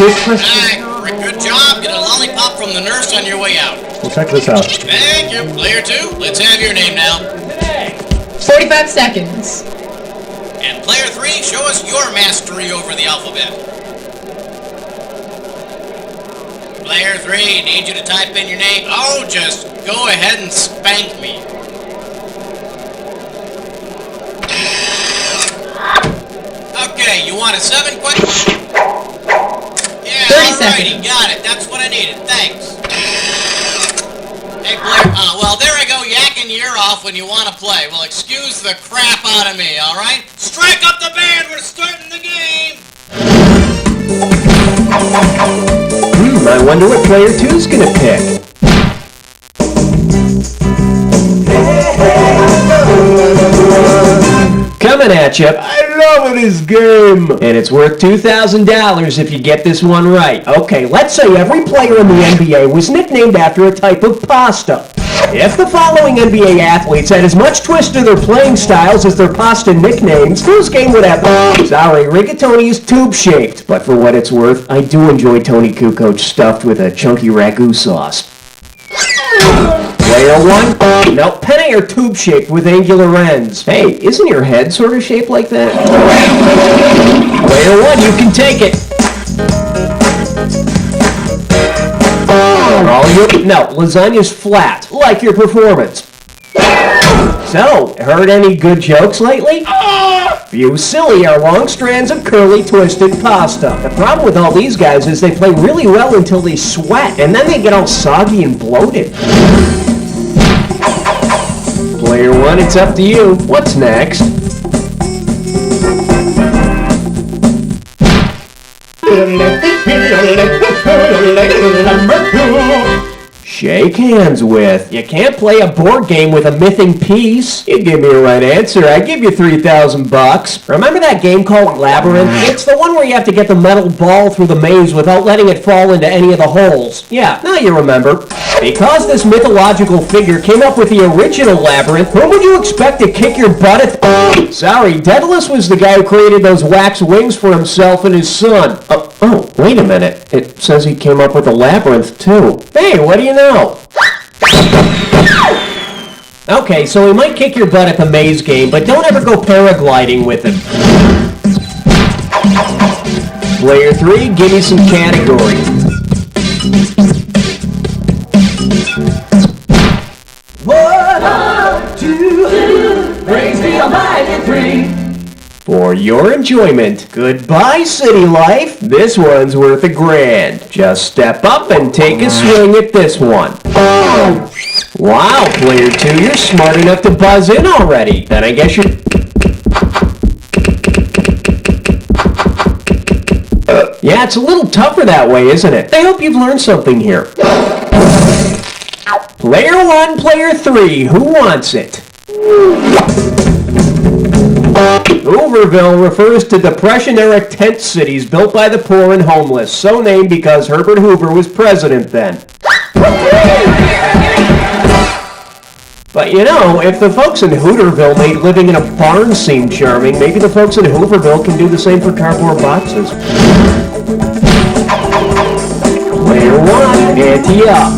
Good question. Alright, good job. Get a lollipop from the nurse on your way out. Well, check this out. Thank you. Player 2, let's have your name now. 45 seconds. And player 3, show us your mastery over the alphabet. Player 3, need you to type in your name. Oh, just go ahead and spank me. Okay, you want a 7 question? Yeah, 30 alrighty, seconds. got it. That's what I needed. Thanks. Hey, Blair. Well, there I go, yakking your ear off when you want to play. Well, excuse the crap out of me, all right? Strike up the band. We're starting the game. I wonder what player 2's gonna pick. Coming at you. I love this game. And it's worth $2,000 if you get this one right. Okay, let's say every player in the NBA was nicknamed after a type of pasta. If the following NBA athletes had as much twist to their playing styles as their pasta nicknames, whose game would have... Sorry, rigatoni is tube-shaped, but for what it's worth, I do enjoy Tony Kukoc stuffed with a chunky ragu sauce. Player 1? No, penne are tube-shaped with angular ends. Hey, isn't your head sort of shaped like that? Player 1, you can take it. No, lasagna's flat, like your performance. So, heard any good jokes lately? Few silly are long strands of curly, twisted pasta. The problem with all these guys is they play really well until they sweat, and then they get all soggy and bloated. Player 1, it's up to you. What's next? Shake hands with. You can't play a board game with a missing piece. You give me a right answer, I give you $3,000. Remember that game called Labyrinth? It's the one where you have to get the metal ball through the maze without letting it fall into any of the holes. Yeah, now you remember. Because this mythological figure came up with the original Labyrinth, whom would you expect to kick your butt at? Sorry, Daedalus was the guy who created those wax wings for himself and his son. Oh, wait a minute. It says he came up with the Labyrinth, too. Hey, what do you know? Okay, so he might kick your butt at the maze game, but don't ever go paragliding with him. Player 3, give me some categories. One, two, brings me a mighty three. For your enjoyment, goodbye city life. This one's worth $1,000. Just step up and take a swing at this one. Wow, player 2, you're smart enough to buzz in already. Then I guess you're... Yeah, it's a little tougher that way, isn't it? I hope you've learned something here. Player 1, player 3, who wants it? Hooverville refers to Depression-era tent cities built by the poor and homeless, so named because Herbert Hoover was president then. But you know, if the folks in Hooterville made living in a barn seem charming, maybe the folks in Hooverville can do the same for cardboard boxes. Player 1, ante up.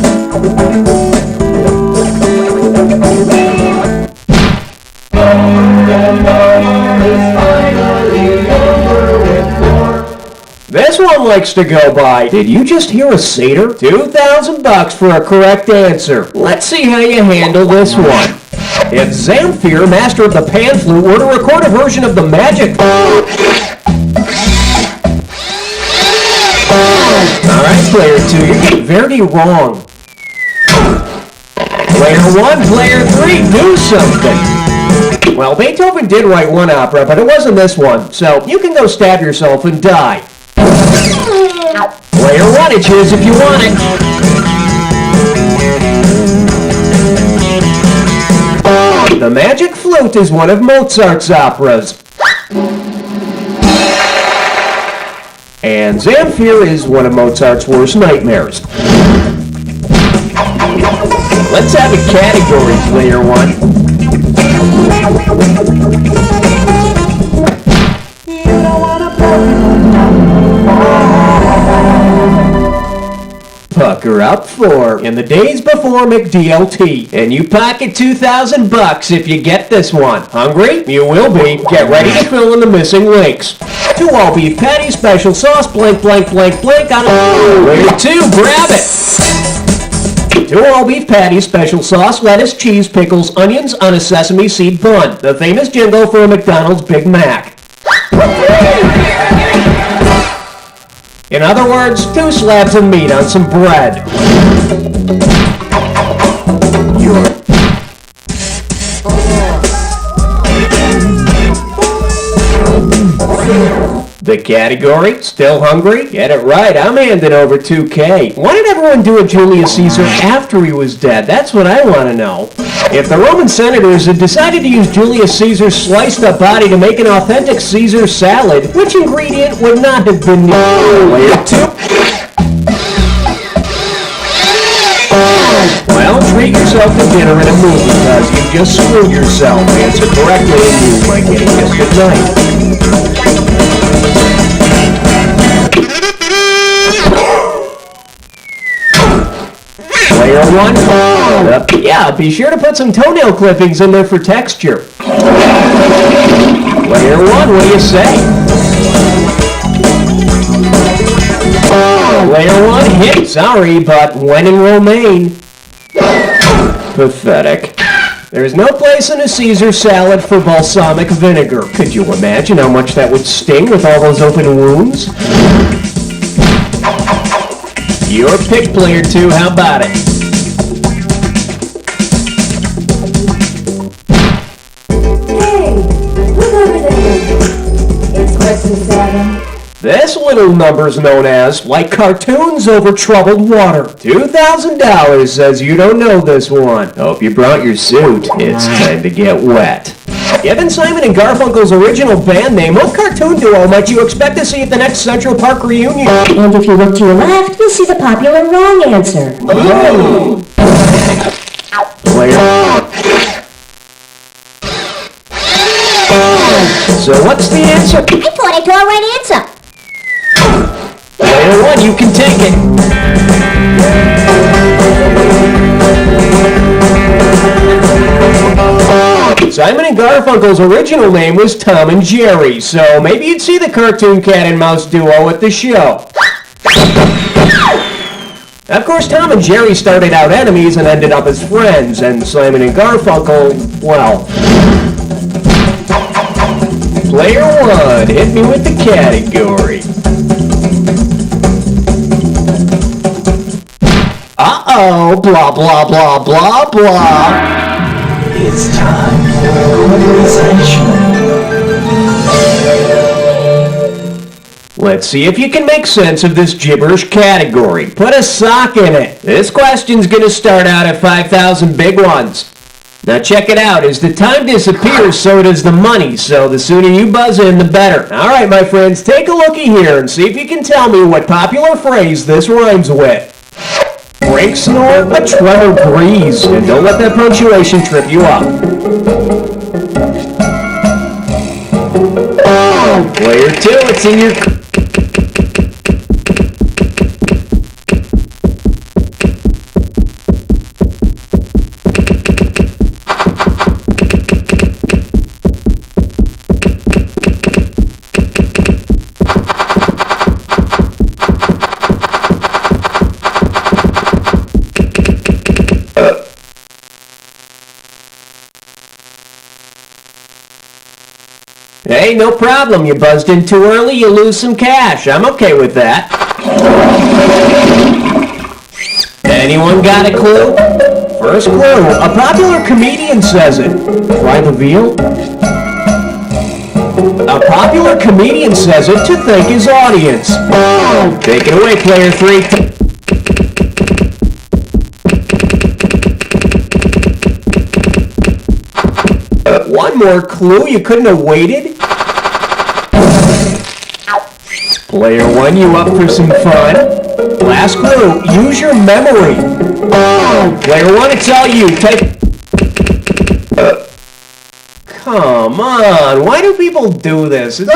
This one likes to go by. Did you just hear a satyr? $2,000 for a correct answer. Let's see how you handle this one. If Zamfir, master of the pan flute, were to record a version of the magic... Alright, player 2, you're getting very wrong. Player 1, player 3, do something. Well, Beethoven did write one opera, but it wasn't this one, so you can go stab yourself and die. Player 1, it's yours if you want it. The Magic Flute is one of Mozart's operas. And Zamfir is one of Mozart's worst nightmares. Let's have a category, player 1. You don't wanna sucker up for in the days before McDLT. And you pocket $2,000 if you get this one. Hungry? You will be. Get ready to fill in the missing links. 2 all-beef patty, special sauce, blank, blank, blank, blank on it. Layer 2, grab it. 2 all-beef patties, special sauce, lettuce, cheese, pickles, onions on a sesame seed bun. The famous jingle for a McDonald's Big Mac. In other words, 2 slabs of meat on some bread. The category, still hungry? Get it right, I'm handing over $2K. Why did everyone do a Julius Caesar after he was dead? That's what I want to know. If the Roman senators had decided to use Julius Caesar's sliced up body to make an authentic Caesar salad, which ingredient would not have been needed? Layer 2. Well, treat yourself to dinner and a movie because you just screwed yourself. Answer correctly and you might get a kiss goodnight. Layer 1. Yeah, be sure to put some toenail clippings in there for texture. Layer 1, what do you say? Layer 1, hit. Sorry, but when in Romaine. Pathetic. There is no place in a Caesar salad for balsamic vinegar. Could you imagine how much that would sting with all those open wounds? Your pick, player 2. How about it? Hey, look over there. It's question 7. This little number's known as like cartoons over troubled water. $2,000 says you don't know this one. Hope you brought your suit. It's time to get wet. Given Simon and Garfunkel's original band name, what cartoon duo might you expect to see at the next Central Park reunion? And if you look to your left, you'll see the popular wrong answer. So what's the answer? I thought I got a right answer. Layer 1, you can take it. Simon and Garfunkel's original name was Tom and Jerry, so maybe you'd see the cartoon cat and mouse duo at the show. Of course, Tom and Jerry started out enemies and ended up as friends, and Simon and Garfunkel, well... Player 1, hit me with the category. Uh-oh, blah, blah, blah, blah, blah. It's time for conversation. Let's see if you can make sense of this gibberish category. Put a sock in it. This question's gonna start out at 5,000 big ones. Now check it out. As the time disappears, so does the money. So the sooner you buzz in, the better. All right, my friends, take a looky here and see if you can tell me what popular phrase this rhymes with. Brake snore, a tremor breeze. And don't let that punctuation trip you up. Player 2, it's in your... Hey, no problem. You buzzed in too early, you lose some cash. I'm okay with that. Anyone got a clue? First clue. A popular comedian says it. Fry the veal? A popular comedian says it to thank his audience. Take it away, player 3. One more clue, you couldn't have waited? Player 1, you up for some fun? Last clue, use your memory. Player 1, it's all you. Take... Come on, why do people do this? It's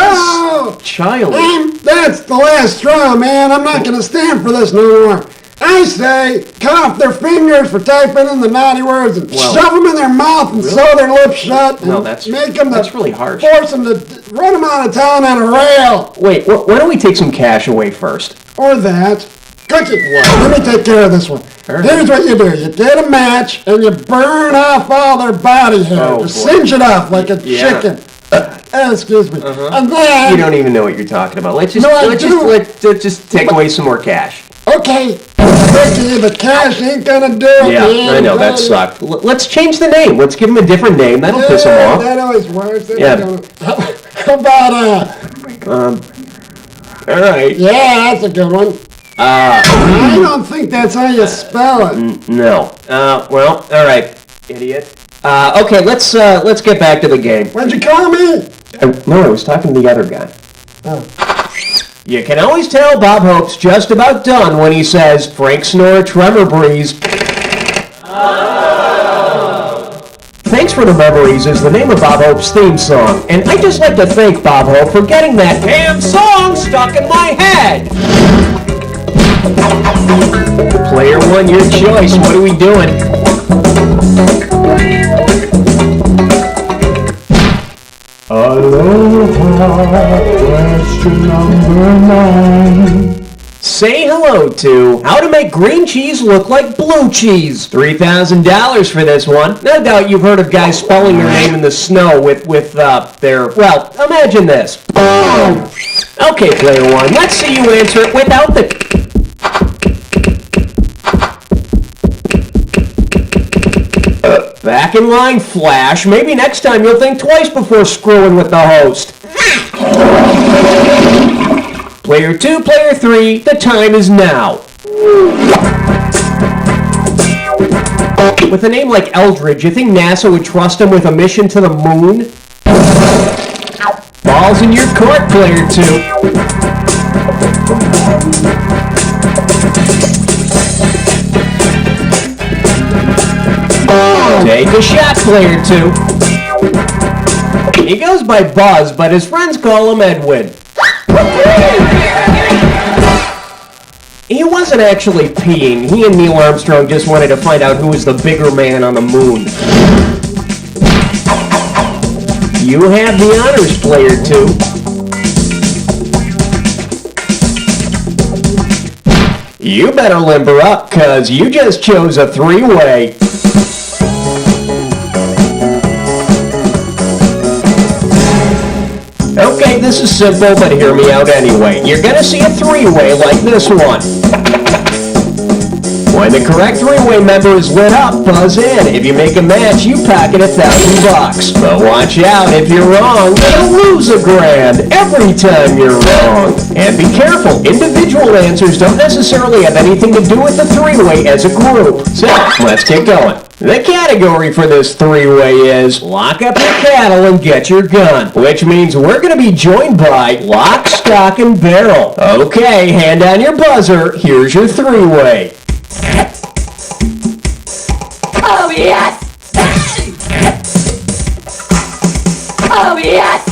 childish. That's the last straw, man. I'm not gonna stand for this no more. I say, cut off their fingers for typing in the naughty words and Well, shove them in their mouth and sew their lips shut and No, that's- make them that's really harsh. Force them to run them out of town on a rail. Wait, why don't we take some cash away first? Or that. Cookie, let me take care of this one. right. Here's what you do. You get a match and you burn off all their body hair. Oh, Just boy. singe it off like a Yeah. chicken. Excuse me. And then... You don't even know what you're talking about. Let's just No, I let's do. let's just take away some more cash. Okay, Cookie, the cash ain't gonna do it. Yeah, man. I know that sucked. Let's change the name. Let's give him a different name. That'll piss him Yeah, off. that always works. Then Yeah. we're gonna- How about, All right. yeah, that's a good one. I don't think that's how you spell it. No. Well, all right, idiot. Okay, let's get back to the game. What'd you call me? No, I was talking to the other guy. Oh. You can always tell Bob Hope's just about done when he says, Frank Snore, Tremor Breeze. Thanks for the Memories is the name of Bob Hope's theme song, and I'd just like to thank Bob Hope for getting that damn song stuck in my head. Player one, your choice. What are we doing? Aloha, question number 9. Say hello to How to Make Green Cheese Look Like Blue Cheese. $3,000 for this one. No doubt you've heard of guys spelling their name in the snow with their, well, imagine this. Okay, player one, let's see you answer it without the... Back in line, Flash. Maybe next time you'll think twice before screwing with the host. Player 2, player 3, the time is now. With a name like Eldridge, you think NASA would trust him with a mission to the moon? Ball's in your court, player 2. Take a shot, player 2. He goes by Buzz, but his friends call him Edwin. He wasn't actually peeing. He and Neil Armstrong just wanted to find out who was the bigger man on the moon. You have the honors, player 2. You better limber up, cause you just chose a three-way. Okay, this is simple, but hear me out anyway. You're gonna see a three-way like this one. When the correct three-way member is lit up, buzz in. If you make a match, you pocket $1,000. But watch out, if you're wrong, you'll lose $1,000 every time you're wrong. And be careful, individual answers don't necessarily have anything to do with the three-way as a group. So, let's get going. The category for this three-way is Lock Up Your Cattle and Get Your Gun, which means we're going to be joined by Lock, Stock, and Barrel. Okay, hand on your buzzer. Here's your three-way. Oh, yes! Oh, yes!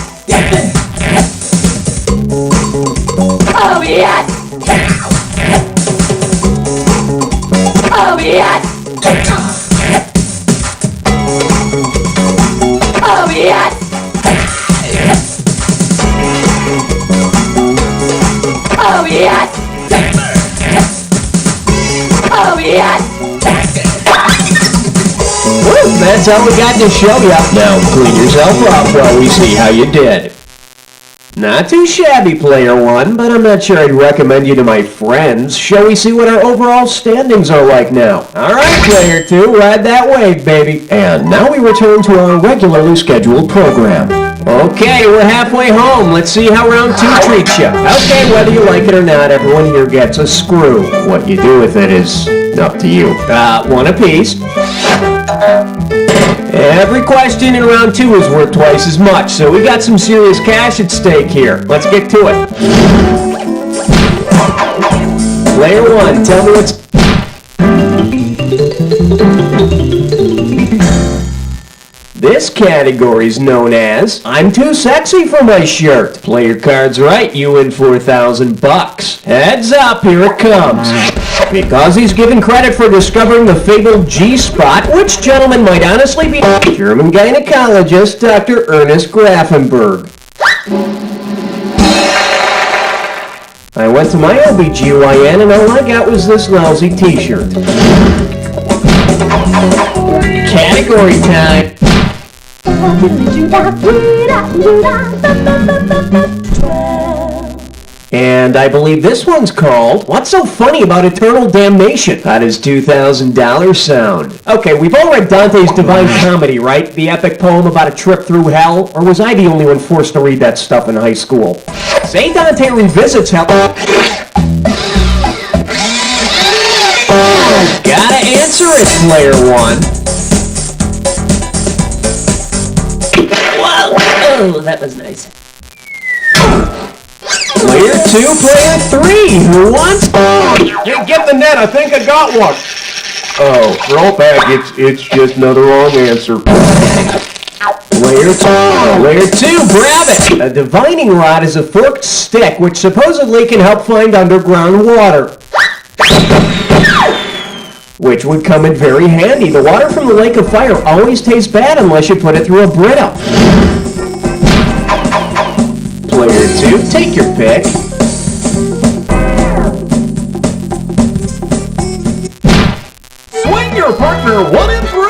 Oh, yes! Oh, yes! Oh, yes! Oh, yes! Oh, yes! Woo, that's all we got to show ya. Now clean yourself up while we see how you did. Not too shabby, player one, but I'm not sure I'd recommend you to my friends. Shall we see what our overall standings are like now? Alright, player two, ride that wave, baby. And now we return to our regularly scheduled program. Okay, we're halfway home. Let's see how round two treats you. Okay, whether you like it or not, everyone here gets a screw. What you do with it is up to you. One apiece. Every question in round two is worth twice as much, so we got some serious cash at stake here. Let's get to it. Player one, tell me what's... This category is known as I'm Too Sexy for My Shirt. Play your cards right, you win $4,000. Heads up, here it comes. Because he's given credit for discovering the fabled G-spot, which gentleman might honestly be German gynecologist Dr. Ernest Grafenberg. I went to my OBGYN and all I got was this lousy t-shirt. Category time. And I believe this one's called, What's So Funny About Eternal Damnation? How does $2,000 sound? Okay, we've all read Dante's Divine Comedy, right? The epic poem about a trip through hell? Or was I the only one forced to read that stuff in high school? Say Dante revisits hell. Gotta answer it, player one. Whoa! Oh, that was nice. Player two, player three. Who wants? Hey, get the net. I think I got one. Oh, throw it back. It's just another wrong answer. Player two, grab it. A divining rod is a forked stick which supposedly can help find underground water, which would come in very handy. The water from the Lake of Fire always tastes bad unless you put it through a Brita. Player two, take your pick. Swing your partner 1 and 3.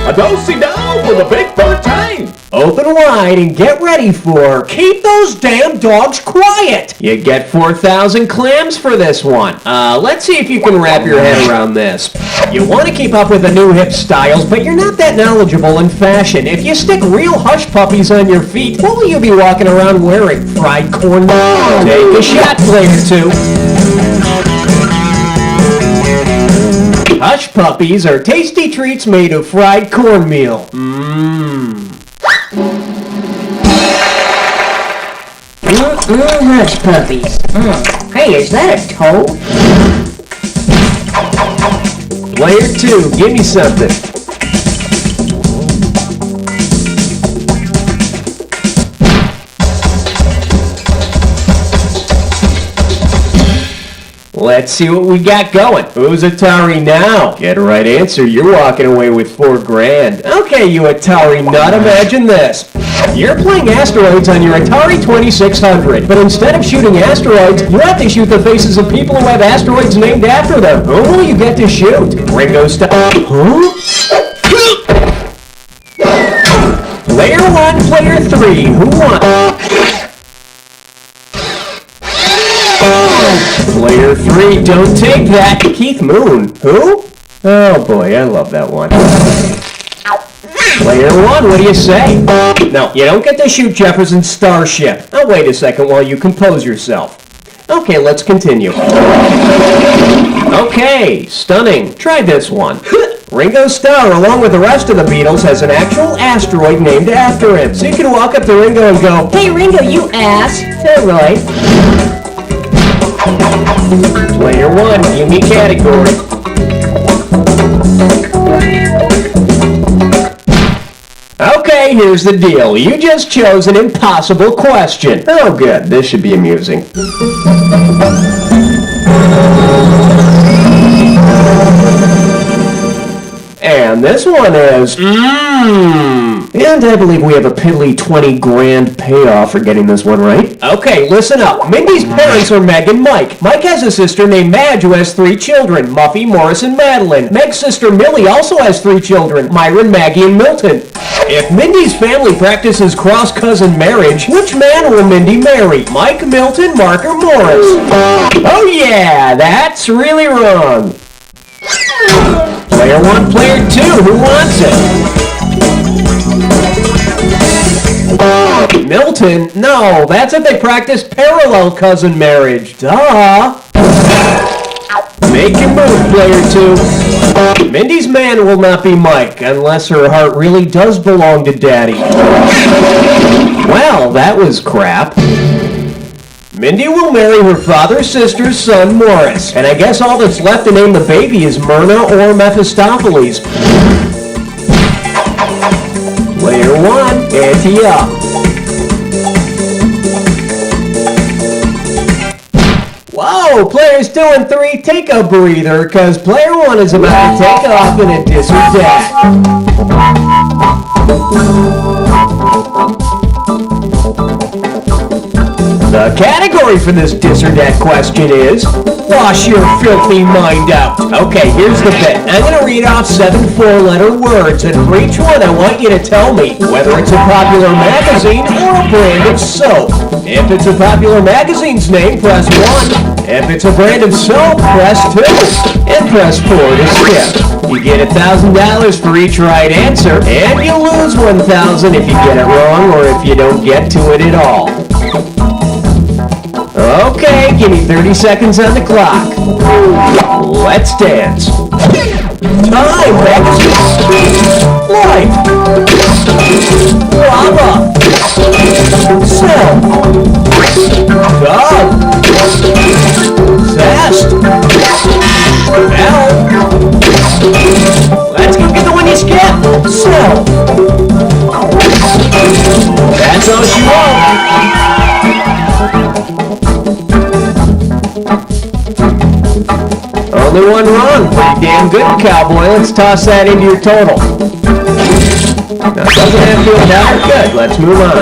A do-si-do for the big 13. Open wide and get ready for Keep Those Damn Dogs Quiet. You get 4,000 clams for this one. Let's see if you can wrap your head around this. You want to keep up with the new hip styles, but you're not that knowledgeable in fashion. If you stick real hush puppies on your feet, what will you be walking around wearing? Fried corn? Take a shot, player two. Hush puppies are tasty treats made of fried cornmeal. Hush puppies. Hey, is that a toe? Player two, give me something. Let's see what we got going. Who's Atari now? Get a right answer, you're walking away with $4,000. Okay, you Atari nut, imagine this. You're playing asteroids on your Atari 2600, but instead of shooting asteroids, you have to shoot the faces of people who have asteroids named after them. Who will you get to shoot? Ringo Starr. Huh? Player one, player three, who won? Player three, don't take that. Keith Moon. Who? Oh boy, I love that one. Player one, what do you say? No, you don't get to shoot Jefferson's Starship. Oh, wait a second while you compose yourself. Okay, let's continue. Okay, stunning. Try this one. Ringo Starr, along with the rest of the Beatles, has an actual asteroid named after him. So you can walk up to Ringo and go, Hey, Ringo, you ass. Asteroid. Player one, give me category. Okay, here's the deal. You just chose an impossible question. Oh good, this should be amusing. And this one is, And I believe we have a piddly $20,000 payoff for getting this one right. Okay, listen up. Mindy's parents are Meg and Mike. Mike has a sister named Madge who has 3 children, Muffy, Morris, and Madeline. Meg's sister Millie also has 3 children, Myron, Maggie, and Milton. If Mindy's family practices cross-cousin marriage, which man will Mindy marry? Mike, Milton, Mark, or Morris? Oh yeah, that's really wrong. Player one, player two, who wants it? Milton? No, that's if they practice parallel cousin marriage. Duh. Make your move, player two. Mindy's man will not be Mike, unless her heart really does belong to Daddy. Well, that was crap. Mindy will marry her father's sister's son, Morris. And I guess all that's left to name the baby is Myrna or Mephistopheles. Player one, ante up. Whoa, Whoa, players 2 and 3, take a breather, cause player 1 is about to take off in a dis or dat. The category for this dis or dat question is, wash your filthy mind out. Okay, here's the bit. I'm gonna read off 7 4-letter words, and for each one I want you to tell me whether it's a popular magazine or a brand of soap. If it's a popular magazine's name, press 1. If it's a brand of soap, press 2. And press 4 to skip. You get $1,000 for each right answer, and you lose $1,000 if you get it wrong or if you don't get to it at all. Okay, give me 30 seconds on the clock. Let's dance. Time, magazine. Life. Lava. Self. Dog. Zest. Bell. Let's go get the one you skip. Self. That's all she wrote. Only one wrong. Pretty damn good, cowboy. Let's toss that into your total. Now, it doesn't have to be that good. Let's move on.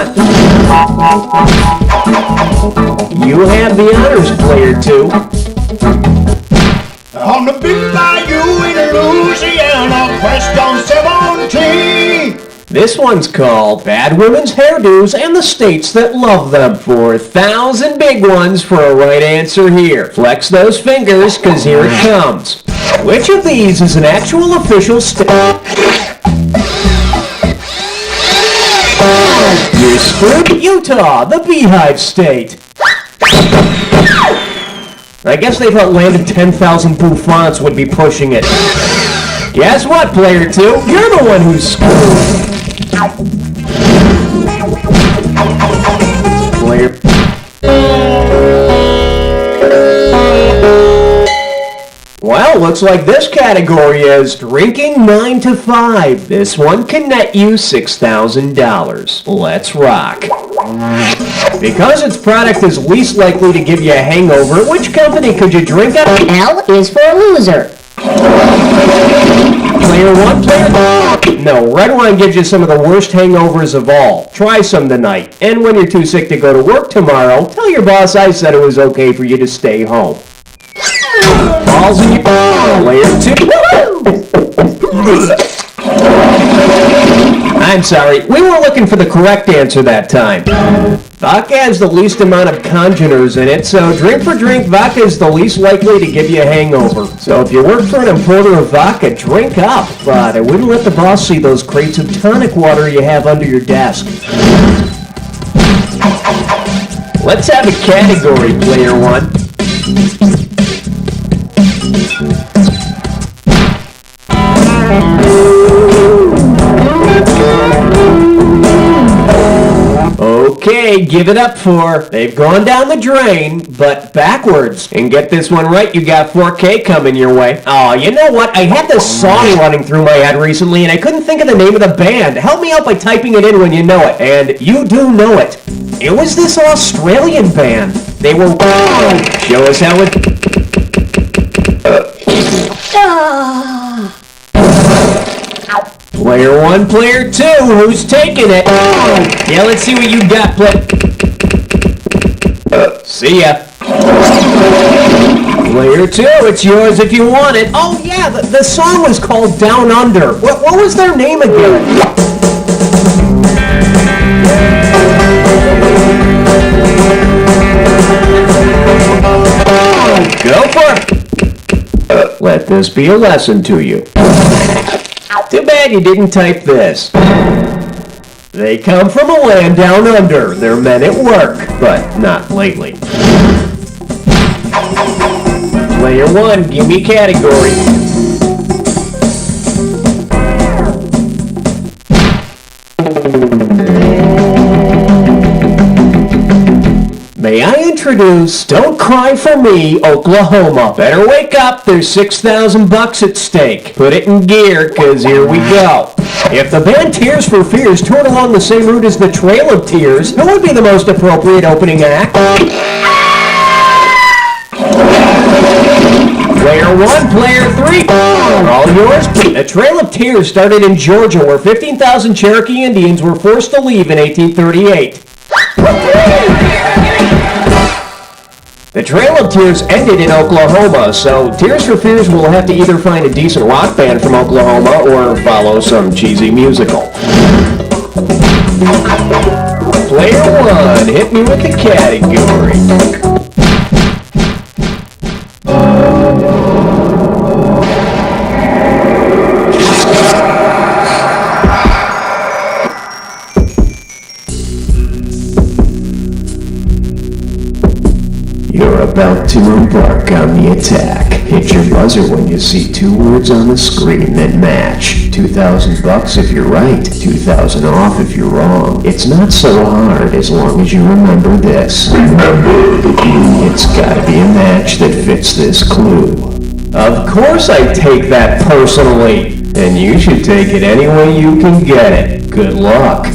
You have the honors, player 2. On the big bayou in Louisiana, pressed on 17. This one's called Bad Women's Hairdos and the States That Love Them. 4,000 big ones for a right answer here. Flex those fingers, cause here it comes. Which of these is an actual official state? You're screwed. Utah, the Beehive State. I guess they thought Land of 10,000 bouffants would be pushing it. Guess what, player 2? You're the one who's screwed. Player. Well, looks like this category is drinking 9 to 5. This one can net you $6,000. Let's rock. Because its product is least likely to give you a hangover, which company could you drink out of? L is for loser. Player 1, player 2. No, red wine gives you some of the worst hangovers of all. Try some tonight. And when you're too sick to go to work tomorrow, tell your boss I said it was okay for you to stay home. Balls in your player 2. I'm sorry, we were looking for the correct answer that time. Vodka has the least amount of congeners in it, so drink for drink, vodka is the least likely to give you a hangover. So if you work for an importer of vodka, drink up, but I wouldn't let the boss see those crates of tonic water you have under your desk. Let's have a category, player 1. Okay, give it up for They've Gone Down the Drain, but backwards. And get this one right, you got 4K coming your way. Oh, you know what? I had this song running through my head recently, and I couldn't think of the name of the band. Help me out by typing it in when you know it. And you do know it. It was this Australian band. They were... Show us how it... Player 1, player 2, who's taking it? Yeah, let's see what you got, see ya. Player 2, it's yours if you want it. Oh yeah, the song was called Down Under. What was their name again? Go for it. Let this be a lesson to you. Too bad you didn't type this. They come from a land down under. They're men at work, but not lately. Player 1, give me category. May I introduce Don't Cry for Me, Oklahoma. Better wake up, there's $6,000 at stake. Put it in gear, cause here we go. If the band Tears for Fears toured along the same route as the Trail of Tears, who would be the most appropriate opening act? Player 1, Player 3, all yours. The Trail of Tears started in Georgia, where 15,000 Cherokee Indians were forced to leave in 1838. The Trail of Tears ended in Oklahoma, so Tears for Fears will have to either find a decent rock band from Oklahoma or follow some cheesy musical. Player 1, hit me with the category. You're about to embark on the attack. Hit your buzzer when you see 2 words on the screen that match. $2,000 if you're right, 2,000 off if you're wrong. It's not so hard as long as you remember this. Remember the clue. It's gotta be a match that fits this clue. Of course I take that personally, and you should take it any way you can get it. Good luck.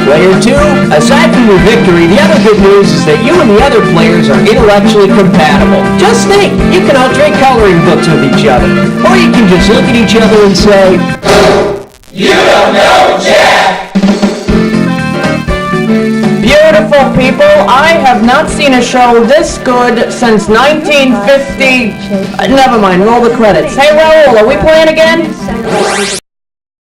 Player 2, aside from your victory, the other good news is that you and the other players are intellectually compatible. Just think, you can all trade coloring books with each other. Or you can just look at each other and say, "You don't know Jack!" Beautiful people, I have not seen a show this good since 1950. Never mind, roll the credits. Hey Raul, are we playing again?